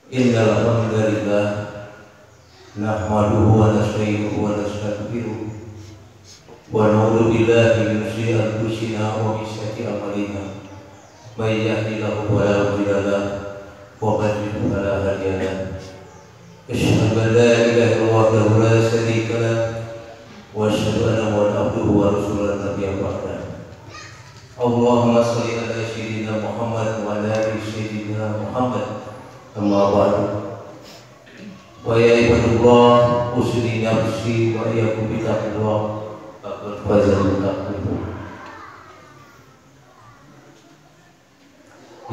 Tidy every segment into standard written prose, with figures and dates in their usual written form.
Innal hamdalillah nahmaduhu wa nasta'inuhu wa nastaghfiruh wa na'udzu billahi min syururi anfusina wa min sayyiati a'malina. May yahdihillahu fala mudilla lahu wa man yudlil fala hadiya lahu. Asyhadu an la ilaha illallah wahdahu la syarika lahu wa asyhadu anna Muhammadan abduhu wa rasuluhu nabiyyan ba'da. Allahumma shalli ala sayyidina Muhammad wa ala ali sayyidina Muhammad. Amma ba'du. Wa ya ibadallah usni nafsi wa iyyakum bittaqwallah faqad fazal muttaqin.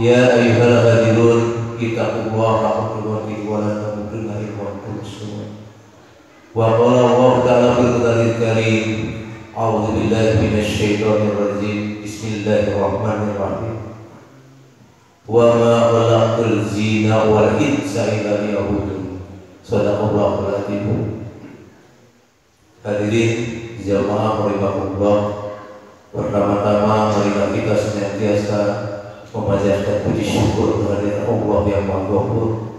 Ya ayyuhal hadirun ittaqullaha haqqa tuqatih wa la tamutunna illa wa antum muslimun. Wa qala Allah ta'ala fil Qur'anil Karim, a'udzu billahi minasy syaithanir rajim. Bismillahirrahmanirrahim. Wa ma khalaqtul jinna wal insa illa liya'budun. Shadaqallahul adzim. Hadirin jamaah rahimakumullah, pertama-tama marilah kita senantiasa memanjatkan puji syukur kehadirat Allah yang Maha Ghafur,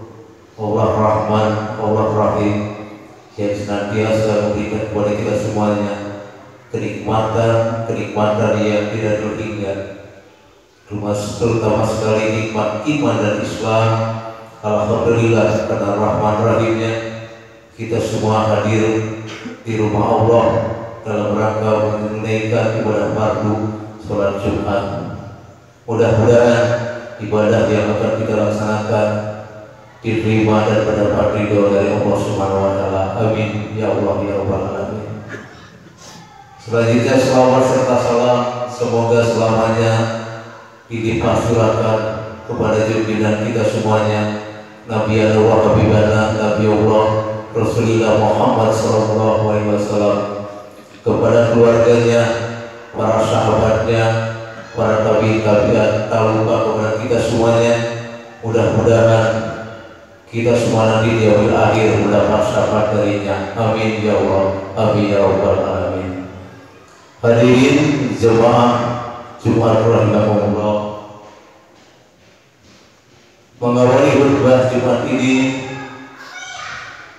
Allah Rahman, Allah Rahim, yang senantiasa memberikan kepada kita semuanya kenikmatan yang tidak terhingga, terutama sekali nikmat iman dan Islam. Alhamdulillah karena Rahman Rahimnya kita semua hadir di rumah Allah dalam rangka menunaikan ibadah fardu sholat Jumat. Mudah-mudahan ibadah yang akan kita laksanakan diterima dan mendapat ridho dari Allah Subhanahu wa taala. Amin ya Allah ya rabbal alamin. Selanjutnya selawat serta salam semoga selamanya dilimpah curahkan kepada junjungan kita semuanya, Nabi Allah Habibana Nabi Allah Rasulullah Muhammad sallallahu alaihi wasallam, kepada keluarganya, para sahabatnya, para tabi'in, tak lupa kepada kita semuanya. Mudah-mudahan kita semua nanti di akhir akhir mendapat syafaat darinya. Amin ya Allah, amin ya rabbal alamin. Hadirin jemaah Jumat rahimahumullah, mengawali khutbah Jumat ini,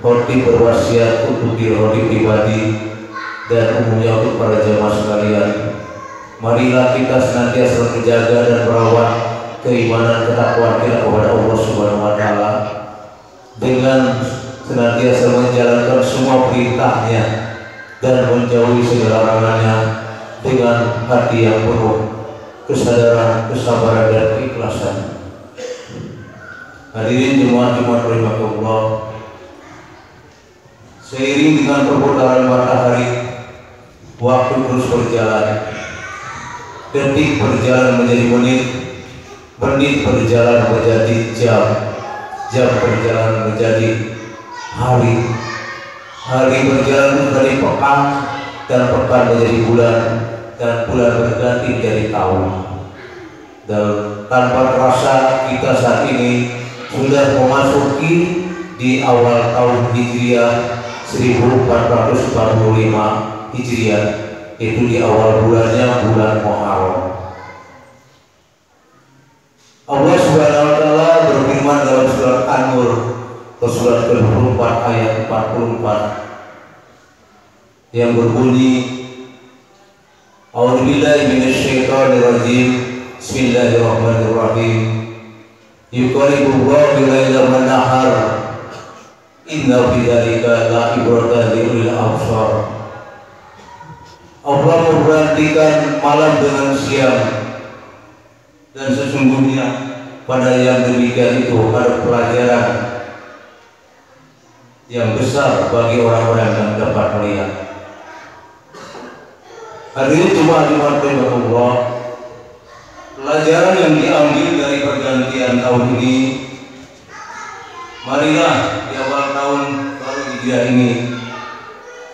khotib berwasiat untuk diri pribadi dan umumnya untuk para jemaah sekalian. Marilah kita senantiasa menjaga dan merawat keimanan ketakwaan kita kepada Allah Subhanahu wa taala dengan senantiasa menjalankan semua perintahnya dan menjauhi segala larangannya dengan hati yang penuh kesadaran, kesabaran dan keikhlasan. Hadirin jemaah Jumat rahimahullah, seiring dengan perputaran matahari, waktu terus berjalan. Detik berjalan menjadi menit, menit berjalan menjadi jam, jam berjalan menjadi hari, hari berjalan menjadi pekan, dan pekan menjadi bulan, dan bulan berganti menjadi tahun. Dan tanpa terasa kita saat ini sudah memasuki di awal tahun Hijriah 1445 Hijriah, itu di awal bulannya bulan Muharram. Allah Subhanahu wa taala berfirman dalam surat An-Nur, surat ke-24 ayat 44 yang berbunyi, A'udzubillahi minasyaitonir rajim. Bismillahirrahmanirrahim. Yuqallibullahu al-laila wan-nahar. Inna fi dzalika la'ibratan liulil absar. Allah memperhatikan malam dengan siang, dan sesungguhnya pada yang demikian itu ada pelajaran yang besar bagi orang-orang yang dapat melihat. Hadirin Jumat rahimahullah, pelajaran yang diambil dari pergantian tahun ini, marilah di awal tahun baru Hijriah ini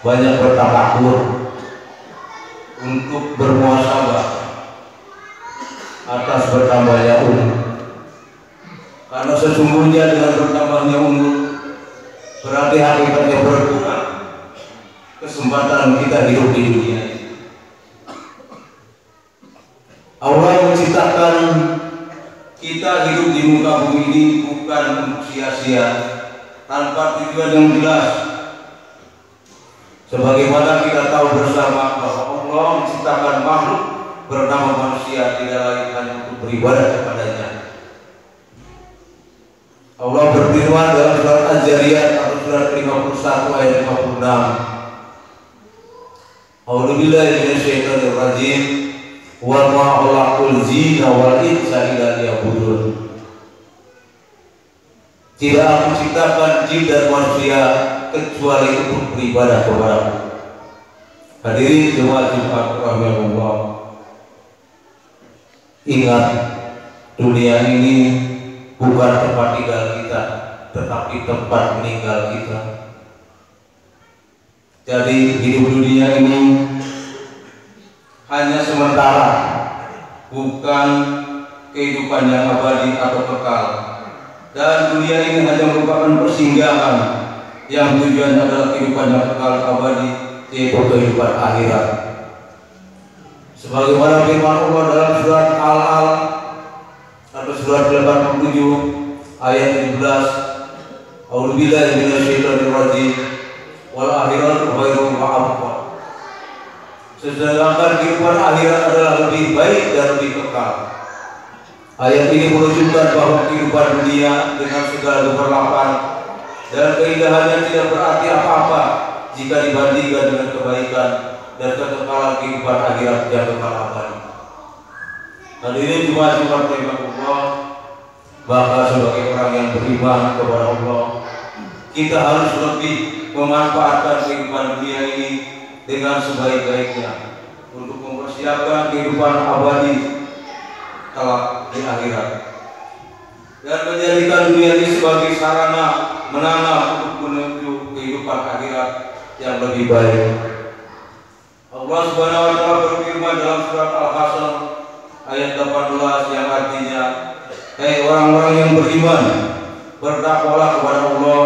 banyak bertafakur untuk bermuhasabah atas bertambahnya umur, karena sesungguhnya dengan bertambahnya umur berarti hakikatnya berkurang kesempatan kita hidup di dunia. Allah menciptakan kita hidup di muka bumi ini bukan untuk sia-sia tanpa tujuan yang jelas. Sebagaimana kita tahu bersama bahwa Allah menciptakan makhluk bernama manusia tidak lain hanya untuk beribadah kepadanya. Allah berfirman dalam surat Az-Zariyat atau surat 51 ayat 56. A'udzubillahi minasyaitonir rajim. Wa ma khalaqul jinna wal insa illa liya'budun. Tidak aku ciptakan jin dan manusia kecuali untuk beribadah kepada-Ku. Hadirin jemaat Jumat rahimahullah. Ingat, dunia ini bukan tempat tinggal kita, tetapi tempat meninggal kita. Jadi hidup dunia ini hanya sementara, bukan kehidupan yang abadi atau kekal. Dan dunia ini hanya merupakan persinggahan yang tujuannya adalah kehidupan yang kekal abadi, yaitu kehidupan akhirat. Sebagaimana firman Allah dalam surat Al-Al atau surat 87 ayat 17, A'udzubillahi minasyaitonir rajim. Wal akhiratu khairun wa abqa. Sedangkan kehidupan akhirat adalah lebih baik dan lebih kekal. Ayat ini menunjukkan bahwa kehidupan dunia dengan segala keberlapan dan keindahannya tidak berarti apa-apa jika dibandingkan dengan kebaikan dan kekekalan kehidupan akhirat yang kekal abadi. Hadirin jemaat Jumat rahimahullah, maka sebagai orang yang beriman kepada Allah, kita harus lebih memanfaatkan kehidupan dunia ini dengan sebaik-baiknya untuk mempersiapkan kehidupan abadi kelak di akhirat, dan menjadikan dunia ini sebagai sarana menanam untuk menuju kehidupan akhirat yang lebih baik. Allah Subhanahu wa taala berfirman dalam surat Al-Hasyr ayat 18 yang artinya, "Hai orang-orang yang beriman, bertakwalah kepada Allah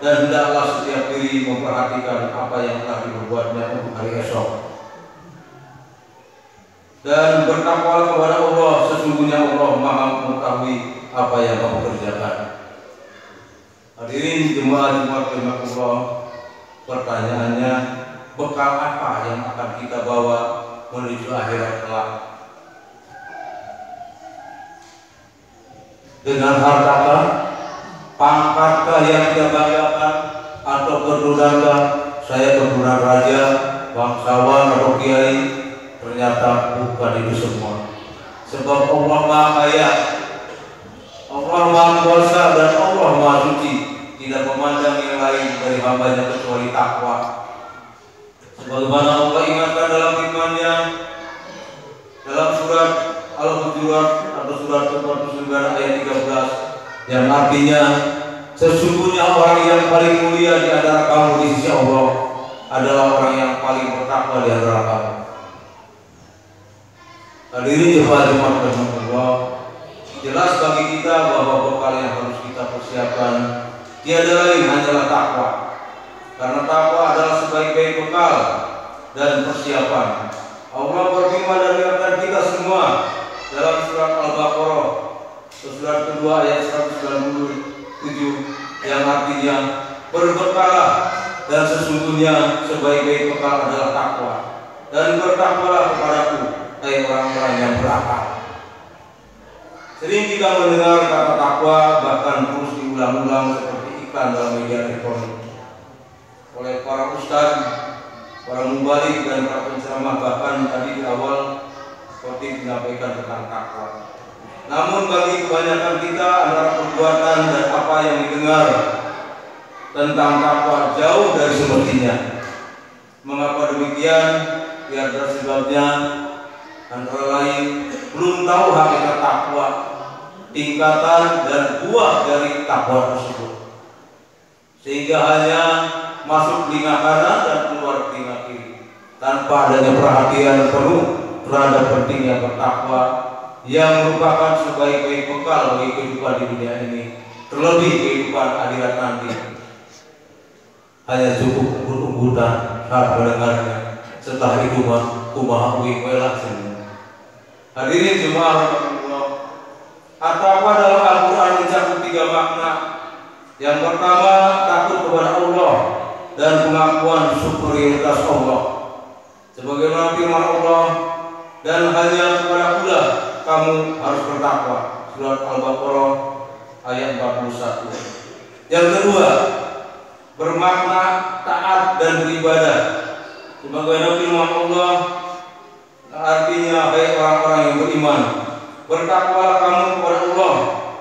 dan hendaklah setiap diri memperhatikan apa yang telah diperbuatnya untuk hari esok. Dan bertakwalah kepada Allah, sesungguhnya Allah Maha mengetahui apa yang kamu kerjakan." Hadirin jemaat Jumat rahimahullah, pertanyaannya, bekal apa yang akan kita bawa menuju akhirat kelak? Dengan hartakah, pangkatkah yang kita banggakan, atau keturunannya? Saya keturunan raja, bangsawan atau kiai? Ternyata bukan itu semua. Sebab Allah Maha Kaya, Allah Maha Kuasa, dan Allah Maha Suci, tidak memandang yang lain dari hambanya kecuali takwa. Sebagaimana Allah ingatkan dalam firman-Nya dalam surat Al-Hujurat atau surat ke-49 ayat 13 yang artinya, sesungguhnya orang yang paling mulia di antara kamu di sisi Allah adalah orang yang paling bertakwa di antara kamu. Hadirin jemaat Jumat rahimahullah, jelas bagi kita bahwa bekal yang harus kita persiapkan tiada lain hanyalah takwa. Karena takwa adalah sebaik-baik bekal dan persiapan. Allah berfirman dan mengingatkan kita semua dalam surat Al-Baqarah surat kedua ayat 197 yang artinya, berbekalah dan sesungguhnya sebaik-baik bekal adalah takwa, dan bertakwalah kepadaku, hai orang-orang yang berakal. Sering kita mendengar kata takwa, bahkan terus diulang-ulang seperti iklan dalam media elektronik oleh para ustaz, para mubalik, dan para penceramah. Bahkan tadi di awal seperti menyampaikan tentang takwa. Namun bagi kebanyakan kita, antara perbuatan dan apa yang didengar tentang takwa jauh dari semestinya. Mengapa demikian? Biar ada sebabnya. Antara lain, belum tahu hakikat takwa, tingkatan dan buah dari takwa tersebut, sehingga hanya masuk telinga kanan dan keluar telinga kiri, tanpa adanya perhatian penuh terhadap pentingnya bertakwa yang merupakan sebaik-baik bekal bagi kehidupan di dunia ini, terlebih kehidupan akhirat nanti. Hanya cukup ugut-ugutan saat mendengarnya, setelah itu kumaha uing welah semua. Hadirin jemaah rahimahullah, takwa dalam Al-Quran mencakup 3 makna Yang pertama, takut kepada Allah dan pengakuan superioritas Allah. Sebagaimana firman Allah, dan hanya kepadaku-lah kamu harus bertakwa. Surat Al-Baqarah ayat 41. Yang kedua, bermakna taat dan beribadah. Sebagaimana firman Allah, artinya hai orang-orang yang beriman, bertakwalah kamu kepada Allah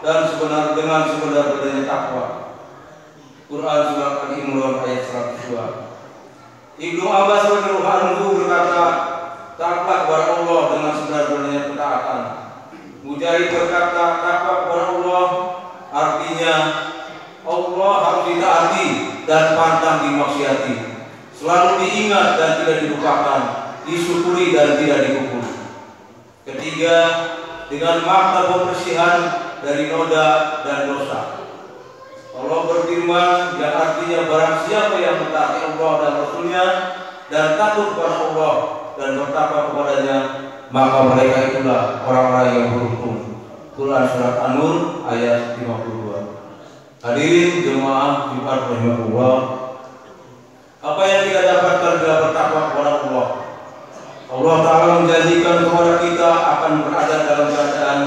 dan dengan sebenar-benarnya takwa. Quran surat Al-Imran ayat 102. Ibnu Abbas radhiyallahu anhu berkata, taatlah kepada Allah dengan sebenar-benarnya ketaatan. Mujahid berkata, takwa kepada Allah artinya Allah harus ditaati dan pantang dimaksiati, selalu diingat dan tidak dilupakan, disyukuri dan tidak dipukul. Ketiga, dengan makna pembersihan dari noda dan dosa. Allah berfirman yang artinya barang siapa yang mentaati Allah dan Rasulnya dan takut kepada Allah dan bertakwa kepadanya, maka mereka itulah orang-orang yang beruntung. Quran surat An-Nur ayat 52. Hadirin jemaah Jumat rahimahullah, apa yang kita dapatkan bila bertakwa kepada Allah? Allah Ta'ala menjanjikan kepada kita akan berada dalam keadaan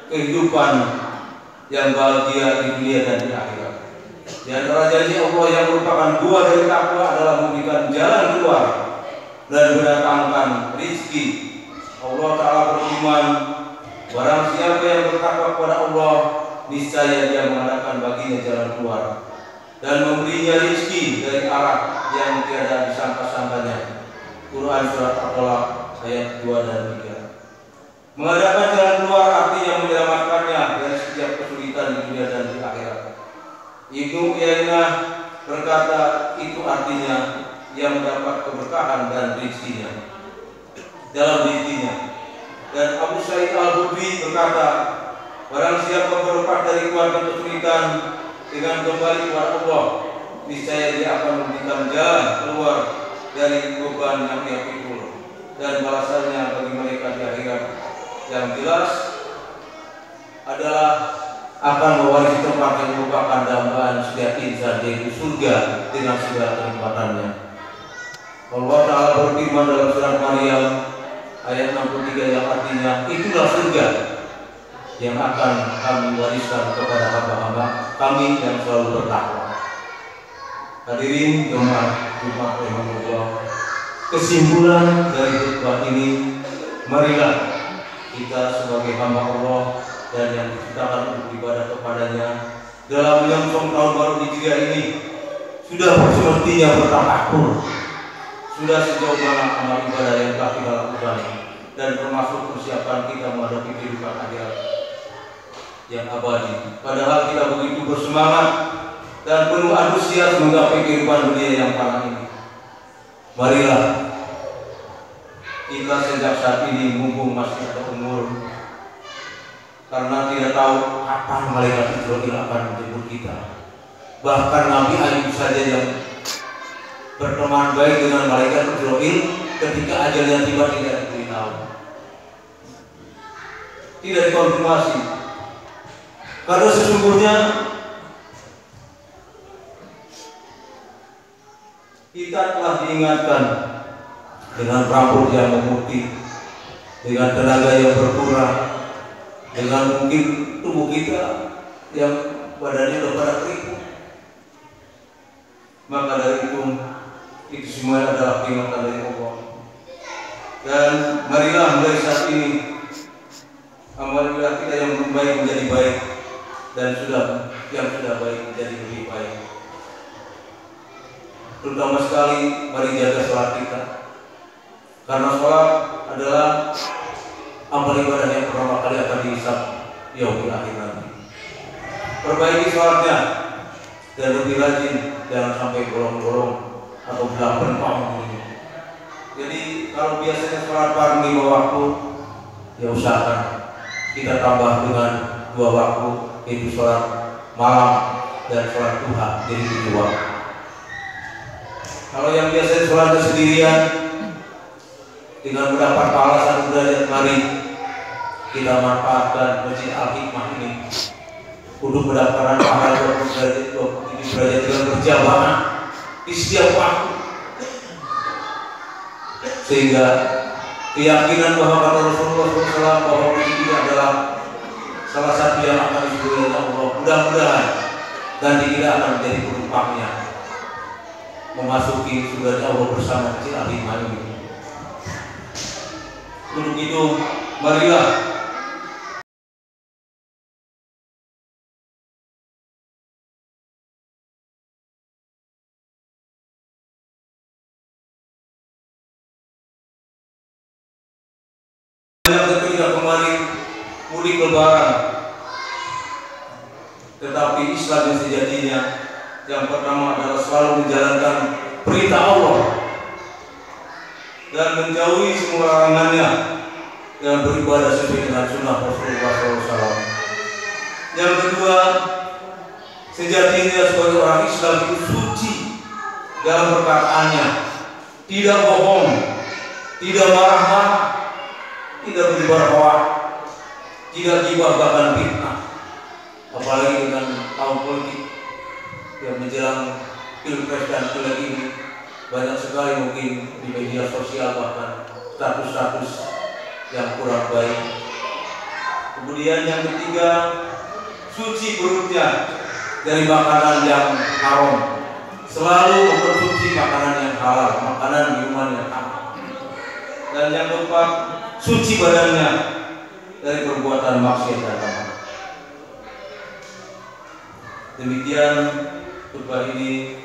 kehidupan yang bahagia di dunia dan di akhirat. Di antara janji Allah yang merupakan buah dari takwa adalah memberikan jalan keluar dan mendatangkan rizki. Allah Ta'ala berfirman, barang siapa yang bertakwa kepada Allah, niscaya dia mengadakan baginya jalan keluar dan memberinya rizki dari arah yang tiada disangka-sangkanya. Quran surat Al-Talaq ayat 2 dan 3. Mengadakan jalan keluar artinya menyelamatkannya dari setiap kesulitan di dunia dan di akhirat. Ibnu Uyainah berkata, itu artinya yang mendapat keberkahan dan rizkinya dalam rizkinya. Dan Abu Sa'id Al-Khudri berkata, barang siapa berlepas dari keluarga kesulitan dengan kembali kepada Allah, niscaya dia akan memberikan jalan keluar dari beban yang dia pikul dan balasannya bagi mereka di akhirat yang jelas adalah akan mewarisi tempat yang merupakan dambaan setiap insan, yaitu surga dengan segala kenikmatannya. Allah Ta'ala berfirman dalam surat Maryam ayat 63 yang artinya, itulah surga yang akan kami wariskan kepada hamba-hamba kami yang selalu bertakwa. Hadirin jemaah Jumat rahimahullah, kesimpulan dari khutbah ini, marilah kita sebagai hamba Allah dan yang diciptakan untuk ibadah kepadanya dalam menyongsong tahun baru Hijriah ini sudah semestinya bertafakur, sudah sejauh mana amal ibadah yang telah kita lakukan dan termasuk persiapan kita menghadapi kehidupan akhirat yang abadi. Padahal kita begitu bersemangat dan penuh antusias menggapai kehidupan dunia yang fana ini. Marilah kita sejak saat ini, mumpung masih ada umur, karena tidak tahu kapan malaikat Israfil akan menjemput kita. Bahkan Nabi Ayub saja yang berteman baik dengan malaikat Israfil, ketika ajalnya tiba tidak diberitahu, tidak dikonfirmasi. Karena sesungguhnya kita telah diingatkan dengan rambut yang memutih, dengan tenaga yang berkurang, dengan mungkin tubuh kita yang badannya sudah pada keriput. Maka dari itu semua adalah peringatan dari Allah. Dan marilah mulai saat ini amalilah kita yang belum baik menjadi baik, dan yang sudah baik menjadi lebih baik. Terutama sekali mari jaga sholat kita, karena sholat adalah amal ibadah yang pertama kali akan dihisab di yaumil akhir nanti. Perbaiki sholatnya dan lebih rajin, jangan sampai bolong-bolong atau belakang panggung. Jadi kalau biasanya sholat bareng 5 waktu, ya usahakan kita tambah dengan 2 waktu, yaitu sholat malam dan sholat duha, jadi 7 waktu. Kalau yang biasanya sholatnya sendirian dengan mendapat pahala 1 derajat, mari kita manfaatkan Masjid Al-Hikmah ini kudu pendaftaran pahala 20 derajat dengan berjamaah di setiap waktu, sehingga keyakinan bahwa kata Rasulullah SAW bahwa ini adalah salah satu yang akan disebut Allah, mudah-mudahan dan kita akan menjadi penumpangnya memasuki surga Allah bersama kecil alimah ini. Untuk itu marilah ketika kembali mudik lebaran, tetapi Islam yang sejatinya yang pertama adalah selalu menjalankan perintah Allah dan menjauhi semua larangannya dan beribadah sesuai dengan sunnah Rasulullah SAW. Yang kedua, sejatinya sebagai orang Islam itu suci dalam perkataannya, tidak bohong, tidak marah-marah, tidak berbicara hoak, tidak gibah bahkan fitnah. Apalagi dengan tahun politik yang menjelang pilpres dan pileg ini, banyak sekali mungkin di media sosial bahkan status-status yang kurang baik. Kemudian yang ketiga, suci perutnya dari makanan yang haram, selalu mengkonsumsi makanan yang halal, makanan minuman yang halal. Dan yang keempat, suci badannya dari perbuatan maksiat dan tamak. Demikian khutbah ini,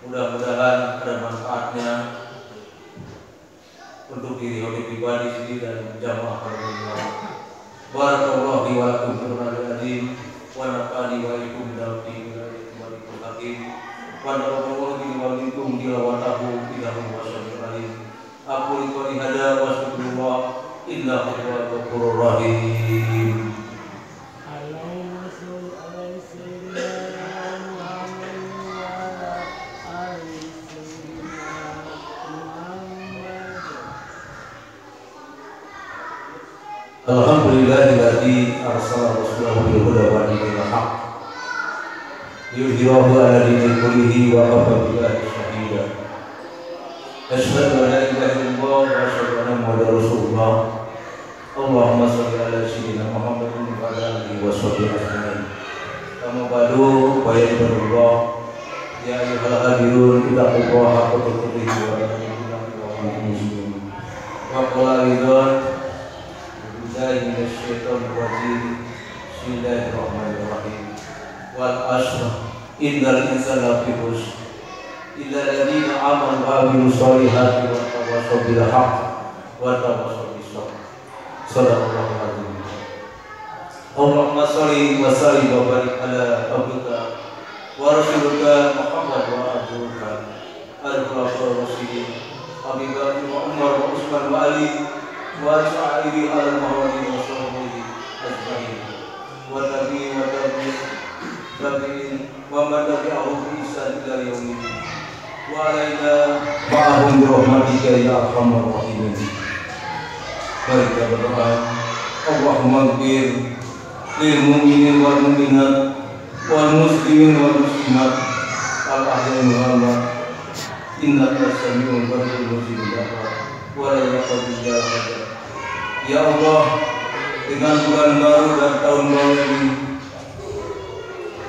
mudah-mudahan ada manfaatnya untuk diri Habib pribadi sendiri dan jamaah alhamdulillah. Barakallahu li wa lakum fil Qur'anil azim wa nafa'ani wa iyyakum bil hakim wa nafa'ani wa minkum tilawatahu innahu wasyami'ul alim. Aku liqali hada wa syukurullah innahu huwal ghafurur rahim. Alhamdulillahilladzi arsala rasulahu bil huda wa dinil haqq liyudhhirahu 'ala dini kullihi wa kafa billahi shahida. Asyhadu an la ilaha illallah wa asyhadu anna Muhammadar Rasulullah. Allahumma shalli 'ala sayyidina Muhammadin wa 'ala alihi wa sahbihi ajma'in. Amma ba'du, fa ya ibadallah, ya ayyuhal hadirun ittaqullaha haqqa tuqatih wa la tamutunna illa wa antum muslimun. Wa qala ridwan dari syaitan rajim. Bismillahirrahmanirrahim. Wal asr innal insana lafi khusr illa alladziina aamanu wa 'amilus shalihati wa tawassaw bil haqq wa tawassaw bis sabr. Shadaqallahul azim. Allahumma shalli wa sallim wa barik ala abdika wa rasulika Muhammad wa abduka al-khulafa'ir rasyidin Abi Bakr wa Umar wa Utsman wa Ali wa sa'iri al-muhawarin wa sahbihi ajma'in wa tabi'in wa man tabi'ahum bi ihsan ila yaumil din wa alaina ma'ahum bi rahmatika ya arhamar rahimin. Baik, berdoa, Allahumma ighfir lil mu'minin wal mu'minat wal muslimin wal muslimat al ahya'i minhum wal amwat innaka sami'un qaribun mujibud da'wat wa la yaqdiru hajat. Ya Allah, dengan bulan baru dan tahun baru ini,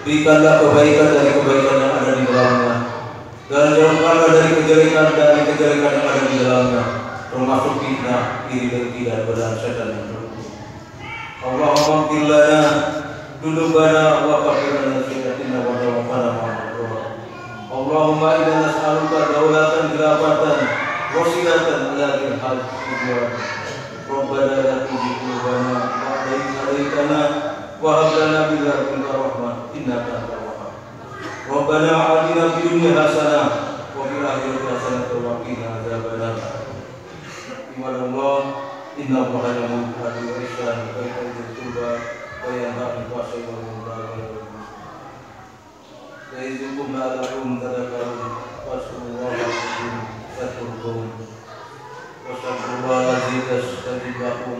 berikanlah kebaikan dari kebaikan yang ada di dalamnya, dan jauhkanlah dari kejelekan yang ada di dalamnya, termasuk fitnah, iri dengki dan godaan setan yang terkutuk. Allahumma ighfir lana dzunubana wa kaffir lana sayyi'atina wa tawaffana ma'al abrar. Allahumma inna nas'aluka daulatan khilafatan wasilatan ila al-hajj tujuan. Rabbana la tuzigh qulubana ba'da idh hadaytana wa hab lana min ladunka rahmah innaka antal wahhab. Rabbana atina fid dunya hasanah wa fil akhirati hasanah wa qina adzabannar. Ibadallah, inna Allaha ya'muru bil 'adli wal ihsani wa ita'i dzil qurba wa yanha 'anil fahsya'i wal munkari wal baghi. Ya'izukum la'allakum tadhakkarun. Fadhkurullaha yadhkurkum wastaghfirullaha yastajib lakum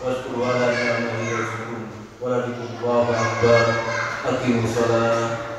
waskuru ala ni'amihi yazidkum wa la dzikrullahi akbar. aqimus shalah